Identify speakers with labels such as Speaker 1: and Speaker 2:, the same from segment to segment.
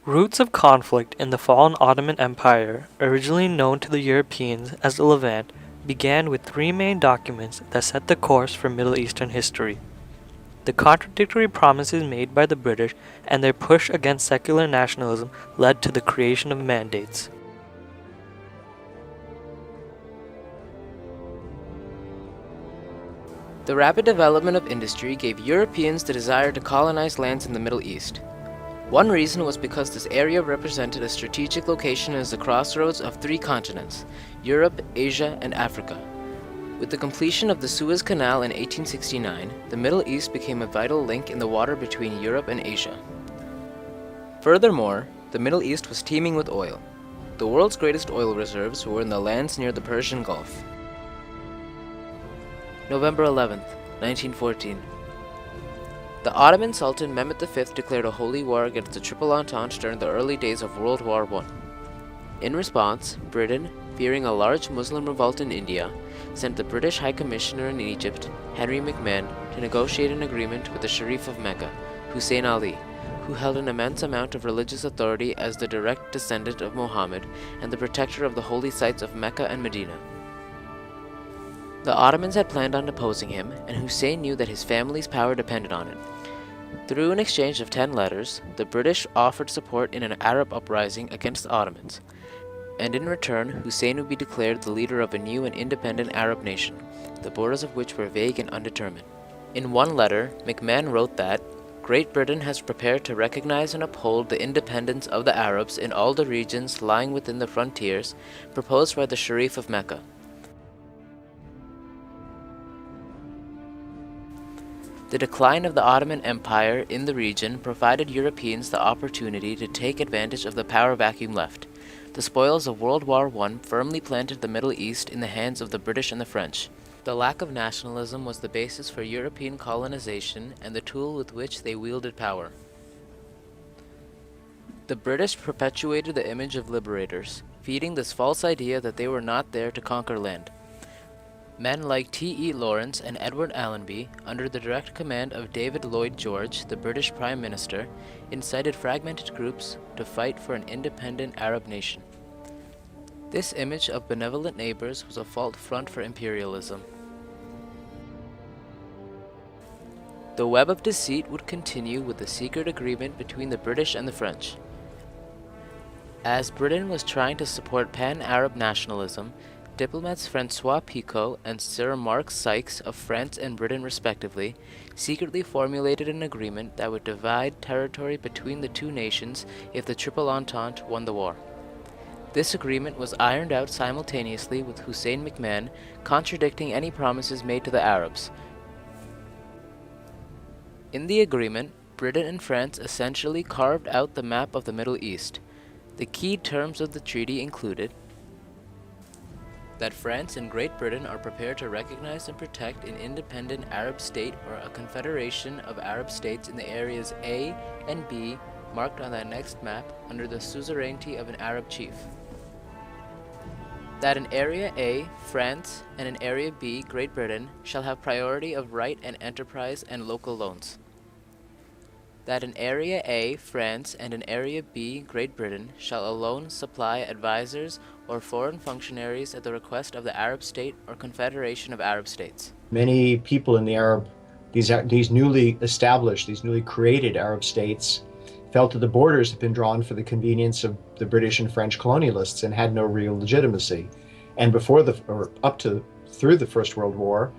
Speaker 1: Roots of conflict in the fallen Ottoman Empire, originally known to the Europeans as the Levant, began with three main documents that set the course for Middle Eastern history. The contradictory promises made by the British and their push against secular nationalism led to the creation of mandates.
Speaker 2: The rapid development of industry gave Europeans the desire to colonize lands in the Middle East. One reason was because this area represented a strategic location as the crossroads of three continents: Europe, Asia, and Africa. With the completion of the Suez Canal in 1869, the Middle East became a vital link in the water between Europe and Asia. Furthermore, the Middle East was teeming with oil. The world's greatest oil reserves were in the lands near the Persian Gulf. November 11th, 1914. The Ottoman Sultan Mehmed V declared a holy war against the Triple Entente during the early days of World War I. In response, Britain, fearing a large Muslim revolt in India, sent the British High Commissioner in Egypt, Henry McMahon, to negotiate an agreement with the Sharif of Mecca, Hussein Ali, who held an immense amount of religious authority as the direct descendant of Muhammad and the protector of the holy sites of Mecca and Medina. The Ottomans had planned on deposing him, and Hussein knew that his family's power depended on it. Through an exchange of 10 letters, the British offered support in an Arab uprising against the Ottomans, and in return, Hussein would be declared the leader of a new and independent Arab nation, the borders of which were vague and undetermined. In one letter, McMahon wrote that Great Britain has prepared to recognize and uphold the independence of the Arabs in all the regions lying within the frontiers proposed by the Sharif of Mecca. The decline of the Ottoman Empire in the region provided Europeans the opportunity to take advantage of the power vacuum left. The spoils of World War I firmly planted the Middle East in the hands of the British and the French. The lack of nationalism was the basis for European colonization and the tool with which they wielded power. The British perpetuated the image of liberators, feeding this false idea that they were not there to conquer land. Men like T.E. Lawrence and Edward Allenby, under the direct command of David Lloyd George, the British Prime Minister, incited fragmented groups to fight for an independent Arab nation. This image of benevolent neighbors was a false front for imperialism. The web of deceit would continue with the secret agreement between the British and the French. As Britain was trying to support pan-Arab nationalism, diplomats François Picot and Sir Mark Sykes of France and Britain respectively secretly formulated an agreement that would divide territory between the two nations if the Triple Entente won the war. This agreement was ironed out simultaneously with Hussein McMahon contradicting any promises made to the Arabs. In the agreement, Britain and France essentially carved out the map of the Middle East. The key terms of the treaty included that France and Great Britain are prepared to recognize and protect an independent Arab state or a confederation of Arab states in the areas A and B marked on that next map under the suzerainty of an Arab chief. That in Area A, France, and in Area B, Great Britain, shall have priority of right and enterprise and local loans. That in Area A, France, and in Area B, Great Britain, shall alone supply advisors or foreign functionaries at the request of the Arab state or confederation of Arab states.
Speaker 3: Many people in these newly established, these newly created Arab states felt that the borders had been drawn for the convenience of the British and French colonialists and had no real legitimacy. And through the First World War,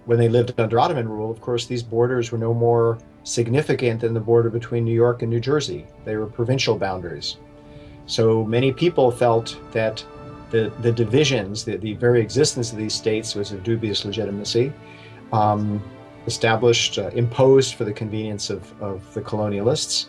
Speaker 3: when they lived under Ottoman rule, of course, these borders were no more significant than the border between New York and New Jersey. They were provincial boundaries. So many people felt that the divisions, the very existence of these states was of dubious legitimacy, imposed for the convenience of the colonialists,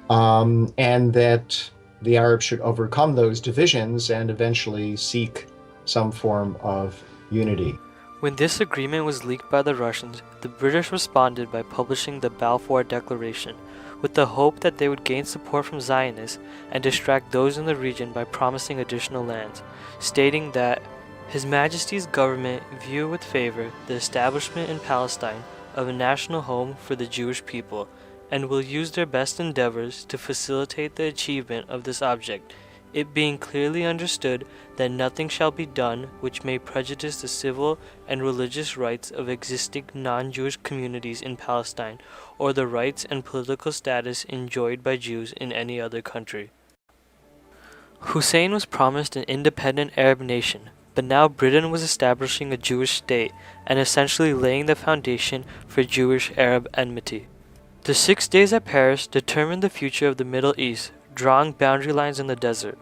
Speaker 3: and that the Arabs should overcome those divisions and eventually seek some form of unity.
Speaker 1: When this agreement was leaked by the Russians, the British responded by publishing the Balfour Declaration, with the hope that they would gain support from Zionists and distract those in the region by promising additional lands, stating that His Majesty's government view with favor the establishment in Palestine of a national home for the Jewish people, and will use their best endeavors to facilitate the achievement of this object, it being clearly understood that nothing shall be done which may prejudice the civil and religious rights of existing non-Jewish communities in Palestine, or the rights and political status enjoyed by Jews in any other country. Hussein was promised an independent Arab nation, but now Britain was establishing a Jewish state and essentially laying the foundation for Jewish-Arab enmity. The 6 days at Paris determined the future of the Middle East, drawing boundary lines in the desert.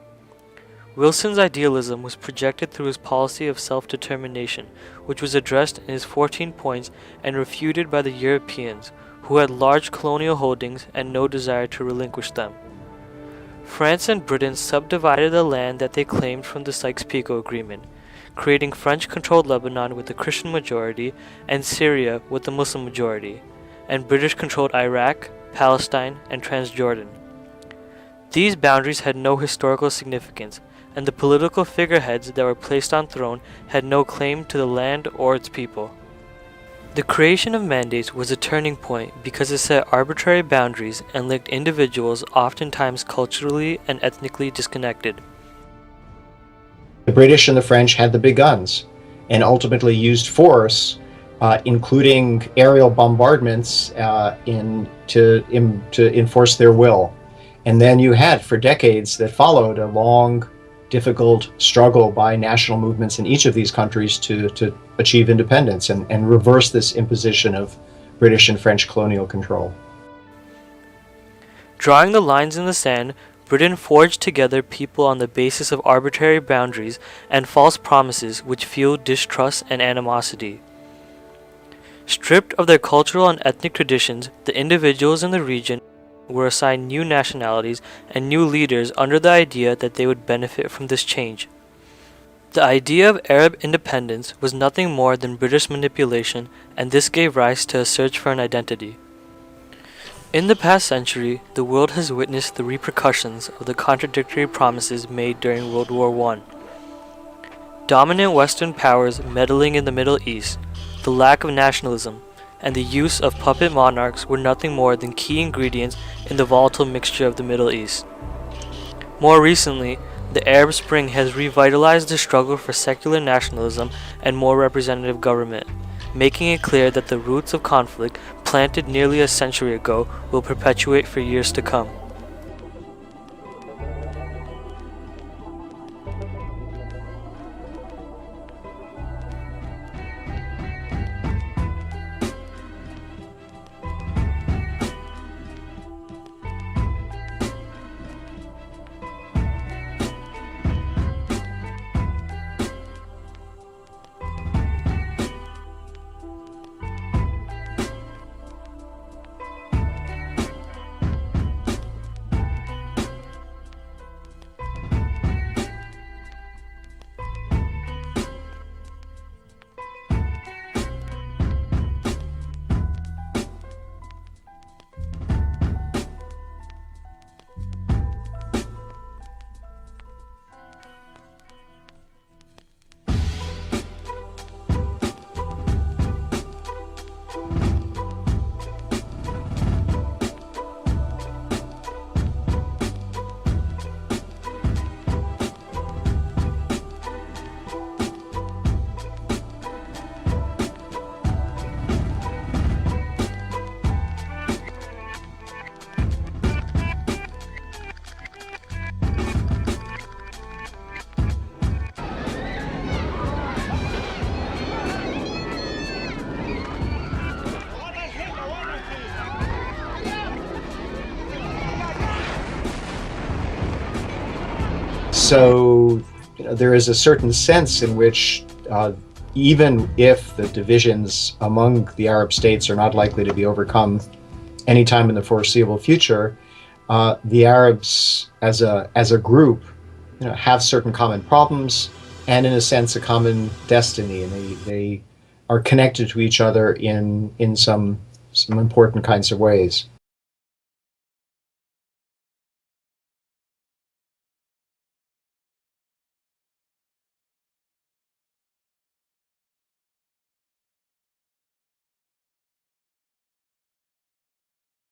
Speaker 1: Wilson's idealism was projected through his policy of self-determination, which was addressed in his 14 points and refuted by the Europeans, who had large colonial holdings and no desire to relinquish them. France and Britain subdivided the land that they claimed from the Sykes-Picot Agreement, creating French-controlled Lebanon with a Christian majority and Syria with a Muslim majority, and British-controlled Iraq, Palestine, and Transjordan. These boundaries had no historical significance, and the political figureheads that were placed on throne had no claim to the land or its people. The creation of mandates was a turning point because it set arbitrary boundaries and linked individuals oftentimes culturally and ethnically disconnected.
Speaker 3: The British and the French had the big guns and ultimately used force, including aerial bombardments, to enforce their will. And then you had, for decades that followed, a long, difficult struggle by national movements in each of these countries to achieve independence and reverse this imposition of British and French colonial control.
Speaker 1: Drawing the lines in the sand, Britain forged together people on the basis of arbitrary boundaries and false promises which fueled distrust and animosity. Stripped of their cultural and ethnic traditions, the individuals in the region were assigned new nationalities and new leaders under the idea that they would benefit from this change. The idea of Arab independence was nothing more than British manipulation, and this gave rise to a search for an identity. In the past century, the world has witnessed the repercussions of the contradictory promises made during World War I. Dominant Western powers meddling in the Middle East, the lack of nationalism, and the use of puppet monarchs were nothing more than key ingredients in the volatile mixture of the Middle East. More recently, the Arab Spring has revitalized the struggle for secular nationalism and more representative government, making it clear that the roots of conflict planted nearly a century ago will perpetuate for years to come.
Speaker 3: So there is a certain sense in which even if the divisions among the Arab states are not likely to be overcome anytime in the foreseeable future, the Arabs as a group have certain common problems and in a sense a common destiny, and they are connected to each other in some important kinds of ways.